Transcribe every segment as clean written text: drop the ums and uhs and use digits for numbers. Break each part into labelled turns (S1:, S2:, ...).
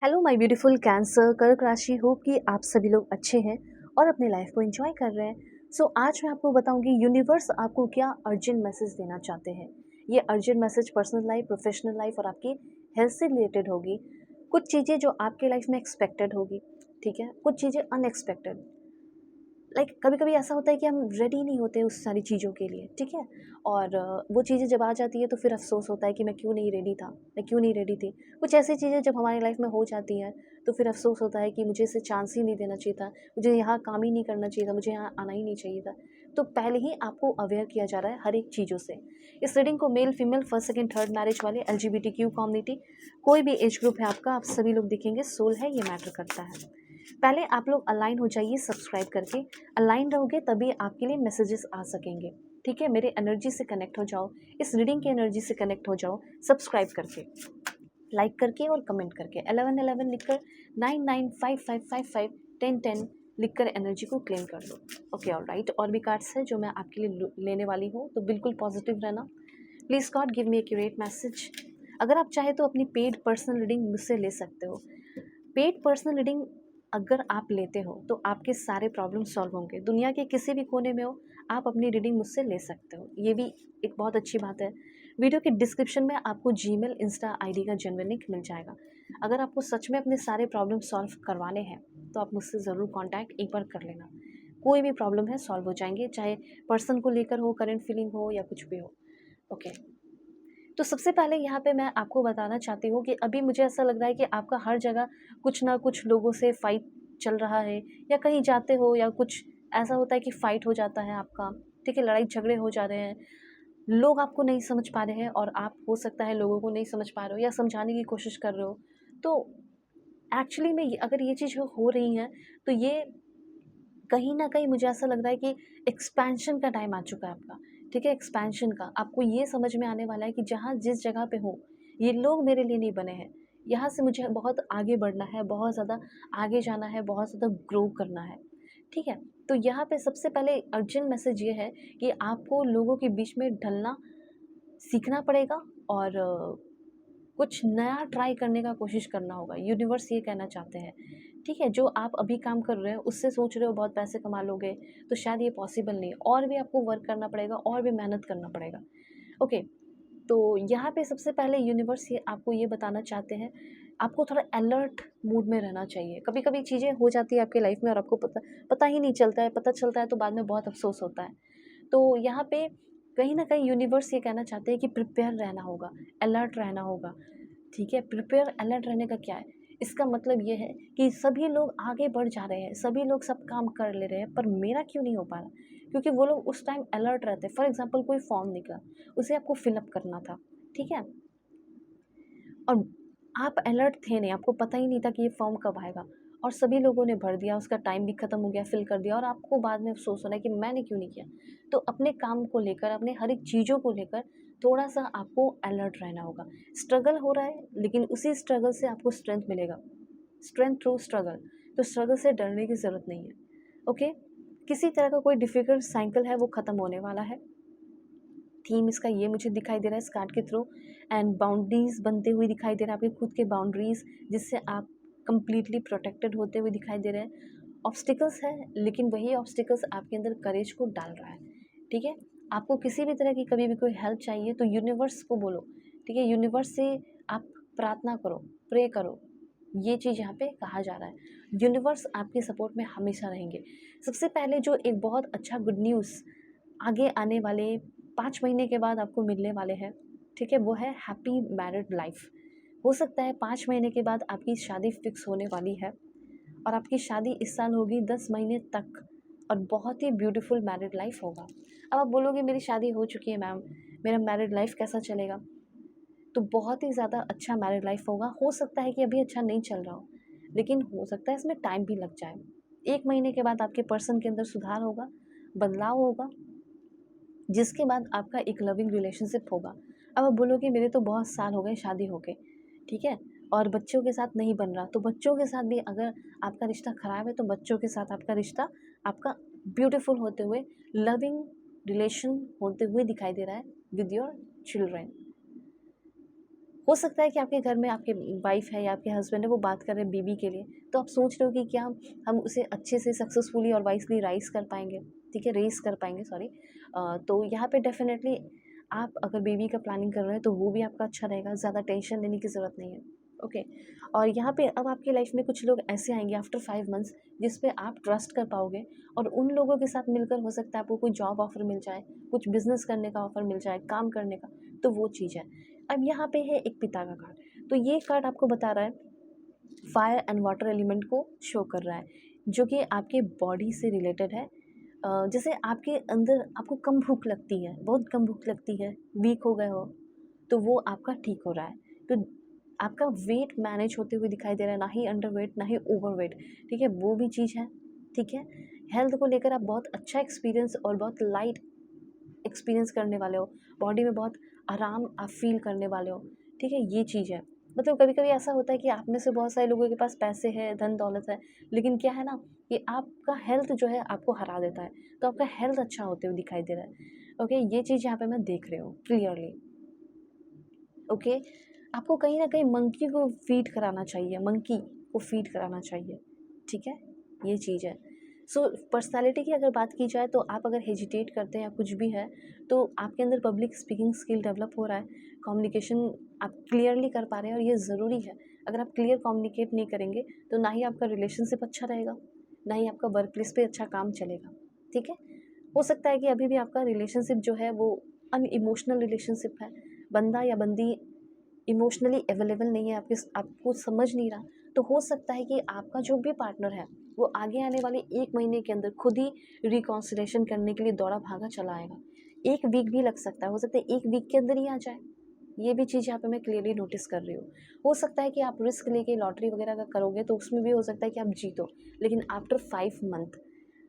S1: Hello my beautiful cancer कर्क राशि, हो कि आप सभी लोग अच्छे हैं और अपने लाइफ को एंजॉय कर रहे हैं। आज मैं आपको बताऊंगी यूनिवर्स आपको क्या अर्जेंट मैसेज देना चाहते हैं। ये urgent message personal life, professional life और आपकी हेल्थ से रिलेटेड होगी। कुछ चीज़ें जो आपके लाइफ में एक्सपेक्टेड होगी, ठीक है, कुछ चीज़ें अनएक्सपेक्टेड। कभी कभी ऐसा होता है कि हम रेडी नहीं होते उस सारी चीज़ों के लिए, ठीक है। और वो चीज़ें जब आ जाती है तो फिर अफसोस होता है कि मैं क्यों नहीं रेडी था, मैं क्यों नहीं रेडी थी। कुछ ऐसी चीज़ें जब हमारी लाइफ में हो जाती हैं तो फिर अफसोस होता है कि मुझे इसे चांस ही नहीं देना चाहिए था, मुझे यहाँ काम ही नहीं करना चाहिए था, मुझे यहाँ आना ही नहीं चाहिए था। तो पहले ही आपको अवेयर किया जा रहा है हर एक चीज़ों से। इस रीडिंग को male female first second third marriage वाले, LGBTQ कम्युनिटी, कोई भी एज ग्रुप है आपका, आप सभी लोग दिखेंगे। सोल है, ये मैटर करता है। पहले आप लोग अलाइन हो जाइए सब्सक्राइब करके। अलाइन रहोगे तभी आपके लिए मैसेजेस आ सकेंगे, ठीक है। मेरे एनर्जी से कनेक्ट हो जाओ, इस रीडिंग की एनर्जी से कनेक्ट हो जाओ, सब्सक्राइब करके, लाइक करके और कमेंट करके 1111 लिखकर, 9955551010 लिखकर एनर्जी को क्लेम कर लो। Okay, all right. और भी कार्ड्स है जो मैं आपके लिए लेने वाली हूँ, तो बिल्कुल पॉजिटिव रहना। Please God give me accurate message. अगर आप चाहे तो अपनी पेड पर्सनल रीडिंग मुझसे ले सकते हो। पेड पर्सनल रीडिंग अगर आप लेते हो तो आपके सारे प्रॉब्लम सॉल्व होंगे। दुनिया के किसी भी कोने में हो, आप अपनी रीडिंग मुझसे ले सकते हो, ये भी एक बहुत अच्छी बात है। वीडियो के डिस्क्रिप्शन में आपको जीमेल, इंस्टा आईडी का जेन्युइन लिंक मिल जाएगा। अगर आपको सच में अपने सारे प्रॉब्लम सॉल्व करवाने हैं तो आप मुझसे ज़रूर कॉन्टैक्ट एक बार कर लेना। कोई भी प्रॉब्लम है सॉल्व हो जाएंगे, चाहे पर्सन को लेकर हो, करंट फीलिंग हो या कुछ भी हो। ओके, तो सबसे पहले यहाँ पे मैं आपको बताना चाहती हूँ कि अभी मुझे ऐसा लग रहा है कि आपका हर जगह कुछ ना कुछ लोगों से फाइट चल रहा है, या कहीं जाते हो या कुछ ऐसा होता है कि फाइट हो जाता है आपका, ठीक है, लड़ाई झगड़े हो जा रहे हैं। लोग आपको नहीं समझ पा रहे हैं और आप हो सकता है लोगों को नहीं समझ पा रहे हो या समझाने की कोशिश कर रहे हो। तो एक्चुअली में अगर ये चीज़ हो रही है तो ये कहीं न कहीं मुझे ऐसा लग रहा है कि एक्सपेंशन का टाइम आ चुका है आपका, ठीक है? एक्सपेंशन का। आपको ये समझ में आने वाला है कि जहाँ जिस जगह पे हूँ, ये लोग मेरे लिए नहीं बने हैं। यहाँ से मुझे बहुत आगे बढ़ना है, बहुत ज़्यादा आगे जाना है, बहुत ज़्यादा ग्रो करना है, ठीक है? तो यहाँ पे सबसे पहले अर्जेंट मैसेज ये है कि आपको लोगों के बीच में ढलना सीखना पड़ेगा और कुछ नया ट्राई करने का कोशिश करना होगा। यूनिवर्स ये कहना चाहते हैं, ठीक है। जो आप अभी काम कर रहे हो उससे सोच रहे हो बहुत पैसे कमा लोगे, तो शायद ये पॉसिबल नहीं है। और भी आपको वर्क करना पड़ेगा और भी मेहनत करना पड़ेगा। ओके, तो यहाँ पे सबसे पहले यूनिवर्स ये आपको ये बताना चाहते हैं, आपको थोड़ा अलर्ट मूड में रहना चाहिए। कभी कभी चीज़ें हो जाती है आपके लाइफ में और आपको पता पता ही नहीं चलता है, पता चलता है तो बाद में बहुत अफसोस होता है। तो यहाँ पे कहीं ना कहीं यूनिवर्स ये कहना चाहते हैं कि प्रिपेयर रहना होगा, अलर्ट रहना होगा, ठीक है। प्रिपेयर अलर्ट रहने का क्या है, इसका मतलब ये है कि सभी लोग आगे बढ़ जा रहे हैं, सभी लोग सब काम कर ले रहे हैं, पर मेरा क्यों नहीं हो पा रहा? क्योंकि वो लोग उस टाइम अलर्ट रहते। फॉर एग्जांपल कोई फॉर्म निकला, उसे आपको फिलअप करना था, ठीक है, और आप अलर्ट थे नहीं, आपको पता ही नहीं था कि ये फॉर्म कब आएगा, और सभी लोगों ने भर दिया, उसका टाइम भी ख़त्म हो गया, फिल कर दिया, और आपको बाद में अफसोस हो रहा है कि मैंने क्यों नहीं किया। तो अपने काम को लेकर, अपने हर एक चीज़ों को लेकर थोड़ा सा आपको अलर्ट रहना होगा। स्ट्रगल हो रहा है लेकिन उसी स्ट्रगल से आपको स्ट्रेंथ मिलेगा, स्ट्रेंथ थ्रू स्ट्रगल। तो स्ट्रगल से डरने की ज़रूरत नहीं है। ओके, किसी तरह का कोई डिफ़िकल्ट साइकिल है वो ख़त्म होने वाला है। थीम इसका ये मुझे दिखाई दे रहा है इस कार्ड के थ्रू। एंड बाउंड्रीज बनते हुए दिखाई दे रहा है, आपके खुद के बाउंड्रीज, जिससे आप कंप्लीटली प्रोटेक्टेड होते हुए दिखाई दे रहे हैं। ऑब्स्टिकल्स है लेकिन वही ऑब्स्टिकल्स आपके अंदर करेज को डाल रहा है, ठीक है। आपको किसी भी तरह की कभी भी कोई हेल्प चाहिए तो यूनिवर्स को बोलो, ठीक है। यूनिवर्स से आप प्रार्थना करो, प्रे करो। ये चीज़ यहाँ पे कहा जा रहा है, यूनिवर्स आपके सपोर्ट में हमेशा रहेंगे। सबसे पहले जो एक बहुत अच्छा गुड न्यूज़ आगे आने वाले 5 महीने के बाद आपको मिलने वाले हैं, ठीक है, वो है हैप्पी मैरिड लाइफ। हो सकता है 5 महीने के बाद आपकी शादी फिक्स होने वाली है, और आपकी शादी इस साल होगी 10 महीने तक, और बहुत ही ब्यूटीफुल मैरिड लाइफ होगा। अब आप बोलोगे मेरी शादी हो चुकी है मैम, मेरा मैरिड लाइफ कैसा चलेगा? तो बहुत ही ज़्यादा अच्छा मैरिड लाइफ होगा। हो सकता है कि अभी अच्छा नहीं चल रहा हो, लेकिन हो सकता है इसमें टाइम भी लग जाए। 1 महीने के बाद आपके पर्सन के अंदर सुधार होगा, बदलाव होगा, जिसके बाद आपका एक लविंग रिलेशनशिप होगा। अब आप बोलोगे मेरे तो बहुत साल हो गए शादी होके, ठीक है, और बच्चों के साथ नहीं बन रहा, तो बच्चों के साथ भी अगर आपका रिश्ता ख़राब है तो बच्चों के साथ आपका रिश्ता आपका ब्यूटीफुल होते हुए, लविंग रिलेशन होते हुए दिखाई दे रहा है विद योर चिल्ड्रेन। हो सकता है कि आपके घर में आपके वाइफ है या आपके हस्बैंड है, वो बात कर रहे हैं बेबी के लिए, तो आप सोच रहे हो कि क्या हम उसे अच्छे से सक्सेसफुली और वाइसली राइज़ कर पाएँगे, ठीक है, रेज़ कर पाएँगे, सॉरी। तो यहाँ पे डेफ़िनेटली आप अगर बेबी का प्लानिंग कर रहे हैं तो वो भी आपका अच्छा रहेगा, ज़्यादा टेंशन लेने की ज़रूरत नहीं है, ओके। और यहाँ पे अब आपकी लाइफ में कुछ लोग ऐसे आएँगे आफ्टर 5 मंथ्स जिस पे आप ट्रस्ट कर पाओगे, और उन लोगों के साथ मिलकर हो सकता है आपको कोई जॉब ऑफ़र मिल जाए, कुछ बिज़नेस करने का ऑफ़र मिल जाए, काम करने का, तो वो चीज़ है। अब यहाँ पे है एक पिता का कार्ड, तो ये कार्ड आपको बता रहा है, फायर एंड वाटर एलिमेंट को शो कर रहा है, जो कि आपके बॉडी से रिलेटेड है। जैसे आपके अंदर आपको कम भूख लगती है, बहुत कम भूख लगती है, वीक हो गए हो, तो वो आपका ठीक हो रहा है। तो आपका वेट मैनेज होते हुए दिखाई दे रहा है, ना ही अंडर वेट ना ही ओवर वेट, ठीक है, वो भी चीज़ है, ठीक है। हेल्थ को लेकर आप बहुत अच्छा एक्सपीरियंस और बहुत लाइट एक्सपीरियंस करने वाले हो, बॉडी में बहुत आराम आप फील करने वाले हो, ठीक है, ये चीज़ है। मतलब कभी कभी ऐसा होता है कि आप में से बहुत सारे लोगों के पास पैसे हैं, धन दौलत है, लेकिन क्या है ना कि आपका हेल्थ जो है आपको हरा देता है, तो आपका हेल्थ अच्छा होते हुए दिखाई दे रहा है, ओके। ये चीज़ यहाँ पे मैं देख रही हूँ क्लियरली, ओके। आपको कहीं न कहीं मंकी को फ़ीड कराना चाहिए, मंकी को फ़ीड कराना चाहिए, ठीक है? ये चीज़ है। सो पर्सनैलिटी की अगर बात की जाए तो आप अगर हेजिटेट करते हैं या कुछ भी है, तो आपके अंदर पब्लिक स्पीकिंग स्किल डेवलप हो रहा है, कम्युनिकेशन आप क्लियरली कर पा रहे हैं और ये ज़रूरी है। अगर आप क्लियर कम्युनिकेट नहीं करेंगे, तो ना ही आपका रिलेशनशिप अच्छा रहेगा, ना ही आपका वर्क प्लेस पे अच्छा काम चलेगा, ठीक है? हो सकता है कि अभी भी आपका रिलेशनशिप जो है वो अनइमोशनल रिलेशनशिप है, बंदा या बंदी इमोशनली अवेलेबल नहीं है, आपको समझ नहीं रहा, तो हो सकता है कि आपका जो भी पार्टनर है वो आगे आने वाले 1 महीने के अंदर खुद ही रिकॉन्सिलेशन करने के लिए दौड़ा भागा चला आएगा। 1 वीक भी लग सकता है, हो सकता है 1 वीक के अंदर ही आ जाए। ये भी चीज़ यहाँ पे मैं क्लियरली नोटिस कर रही हूँ। हो सकता है कि आप रिस्क लेके लॉटरी वगैरह का करोगे तो उसमें भी हो सकता है कि आप जीतो, लेकिन आफ्टर 5 मंथ,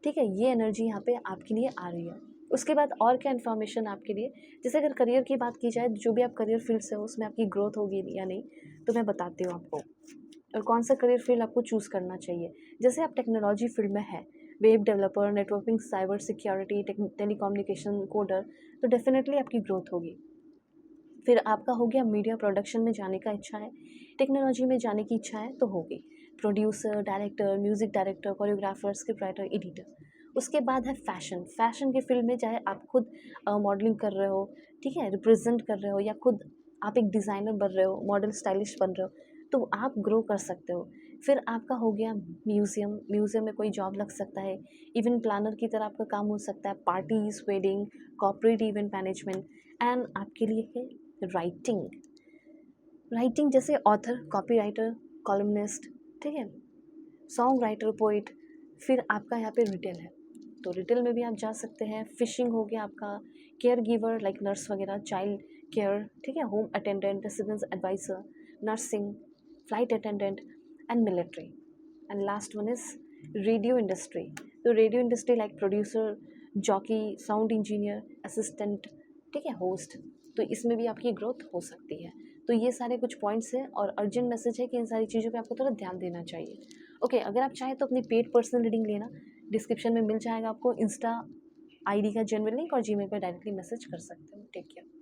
S1: ठीक है, ये एनर्जी यहाँ पे आपके लिए आ रही है। उसके बाद और क्या इन्फॉर्मेशन आपके लिए, जैसे अगर करियर की बात की जाए, जो भी आप करियर फील्ड से हो उसमें आपकी ग्रोथ होगी या नहीं, तो मैं बताती हूँ आपको, और कौन सा करियर फील्ड आपको चूज़ करना चाहिए। जैसे आप टेक्नोलॉजी फील्ड में है, web developer, networking, cyber security, telecommunication, coder, तो डेफिनेटली आपकी ग्रोथ होगी। फिर आपका हो गया मीडिया प्रोडक्शन में जाने का इच्छा है, टेक्नोलॉजी में जाने की इच्छा है तो होगी, producer, director, music director, choreographer, script writer, editor. उसके बाद है फैशन, फैशन के फील्ड में चाहे आप खुद मॉडलिंग कर रहे हो, ठीक है, रिप्रेजेंट कर रहे हो, या खुद आप एक डिज़ाइनर बन रहे हो, मॉडल स्टाइलिश बन रहे हो, तो आप ग्रो कर सकते हो। फिर आपका हो गया म्यूज़ियम, म्यूज़ियम में कोई जॉब लग सकता है, इवेंट प्लानर की तरह आपका काम हो सकता है, parties, wedding, corporate event management. And आपके लिए है राइटिंग, राइटिंग जैसे ऑथर, कॉपी राइटर, कॉलमनिस्ट, ठीक है, सॉन्ग राइटर, पोइट। फिर आपका यहाँ पे रिटेल है, तो रिटेल में भी आप जा सकते हैं। फिशिंग हो गया आपका, केयर गिवर लाइक नर्स वगैरह, चाइल्ड केयर, ठीक है, home attendant, residence adviser, nursing, flight attendant and military. And last one is radio industry, तो radio industry like producer, jockey, sound engineer, assistant, ठीक है, होस्ट, तो इसमें भी आपकी ग्रोथ हो सकती है। तो ये सारे कुछ पॉइंट्स हैं और अर्जेंट मैसेज है कि इन सारी चीज़ों पे आपको थोड़ा ध्यान देना चाहिए, ओके। अगर आप चाहें तो अपनी पेड पर्सनल रीडिंग लेना, डिस्क्रिप्शन में मिल जाएगा आपको इंस्टा आईडी का जनरल लिंक, और जीमेल पर डायरेक्टली मैसेज कर सकते हो। Take care.